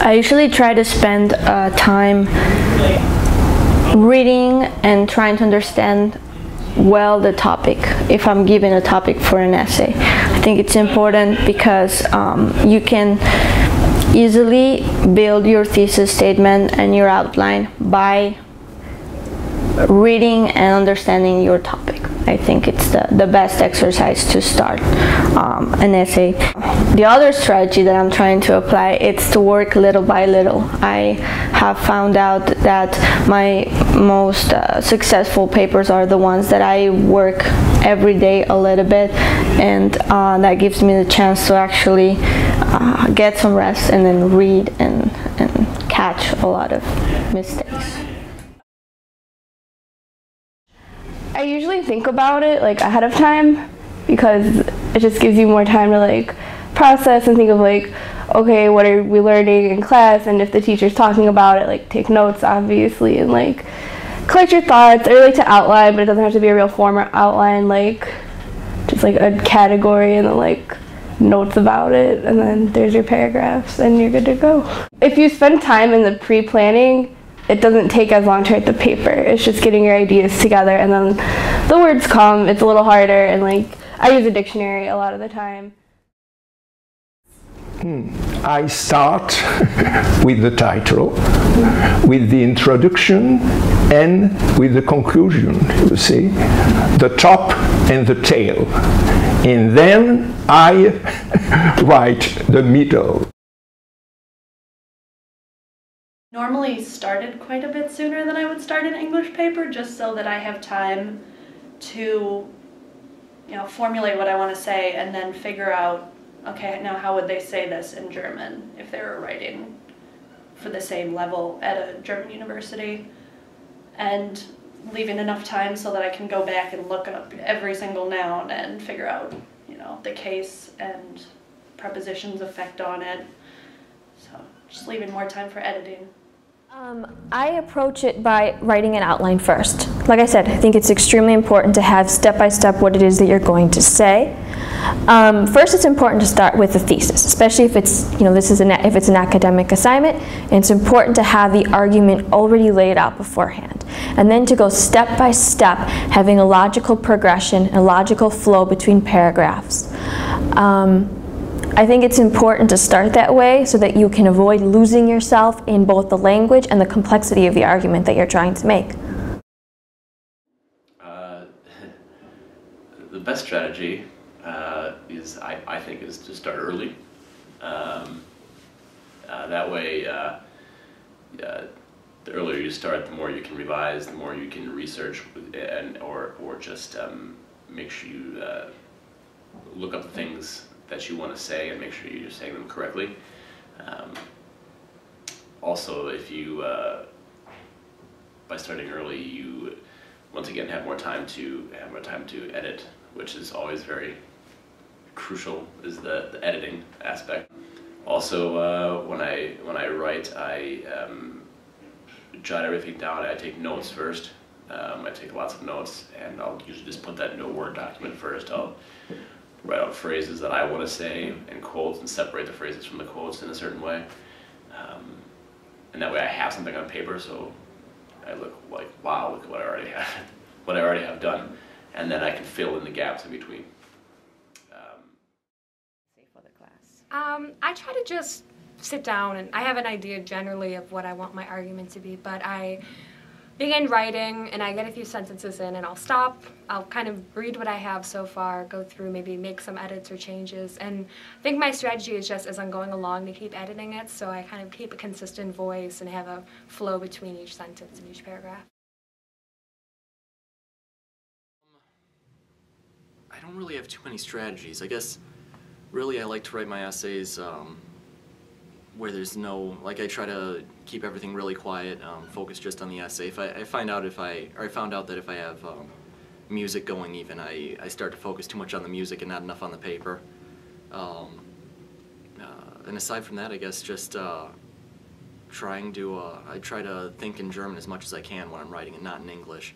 I usually try to spend time reading and trying to understand well the topic if I'm given a topic for an essay. I think it's important because you can easily build your thesis statement and your outline by reading and understanding your topic. I think it's the best exercise to start an essay. The other strategy that I'm trying to apply is to work little by little. I have found out that my most successful papers are the ones that I work every day a little bit, and that gives me the chance to actually get some rest and then read and catch a lot of mistakes. I usually think about it like ahead of time because it just gives you more time to like process and think of like, okay, what are we learning in class, and if the teacher's talking about it, like take notes obviously and like collect your thoughts. I like to outline, but it doesn't have to be a real form or outline, like just like a category and then like notes about it, and then there's your paragraphs and you're good to go. If you spend time in the pre-planning, it doesn't take as long to write the paper. It's just getting your ideas together, and then the words come. It's a little harder, and like I use a dictionary a lot of the time. I start with the title, with the introduction, and with the conclusion, you see, the top and the tail. And then I write the middle. Normally started quite a bit sooner than I would start an English paper, just so that I have time to, formulate what I want to say and then figure out, okay, now how would they say this in German if they were writing for the same level at a German university, and leaving enough time so that I can go back and look up every single noun and figure out, the case and prepositions effect on it. So just leaving more time for editing. I approach it by writing an outline first. Like I said, I think it's extremely important to have step-by-step what it is that you're going to say. First, it's important to start with the thesis, especially if it's, if it's an academic assignment, and it's important to have the argument already laid out beforehand. And then to go step by step, having a logical progression, a logical flow between paragraphs. I think it's important to start that way so that you can avoid losing yourself in both the language and the complexity of the argument that you're trying to make. The best strategy I think, is to start early. That way, the earlier you start, the more you can revise, the more you can research, or just make sure you look up the things that you want to say and make sure you're saying them correctly. Also, if you, by starting early, you once again have more time to edit, which is always very crucial, is the editing aspect. Also, when I write, I jot everything down. I take notes first. I take lots of notes, and I'll usually just put that in a Word document first. I'll write out phrases that I want to say and quotes, and separate the phrases from the quotes in a certain way. And that way I have something on paper, so I look like, wow, look what I already have done, and then I can fill in the gaps in between. For the class. I try to just sit down, and I have an idea generally of what I want my argument to be, but I begin writing and I get a few sentences in and I'll stop, I'll kind of read what I have so far, go through, maybe make some edits or changes, and I think my strategy is just as I'm going along to keep editing it, so I kind of keep a consistent voice and have a flow between each sentence and each paragraph. I don't really have too many strategies. I guess really I like to write my essays where there's no, like, I try to keep everything really quiet, focus just on the essay. I found out that if I have music going even, I start to focus too much on the music and not enough on the paper. And aside from that, I guess just I try to think in German as much as I can when I'm writing and not in English.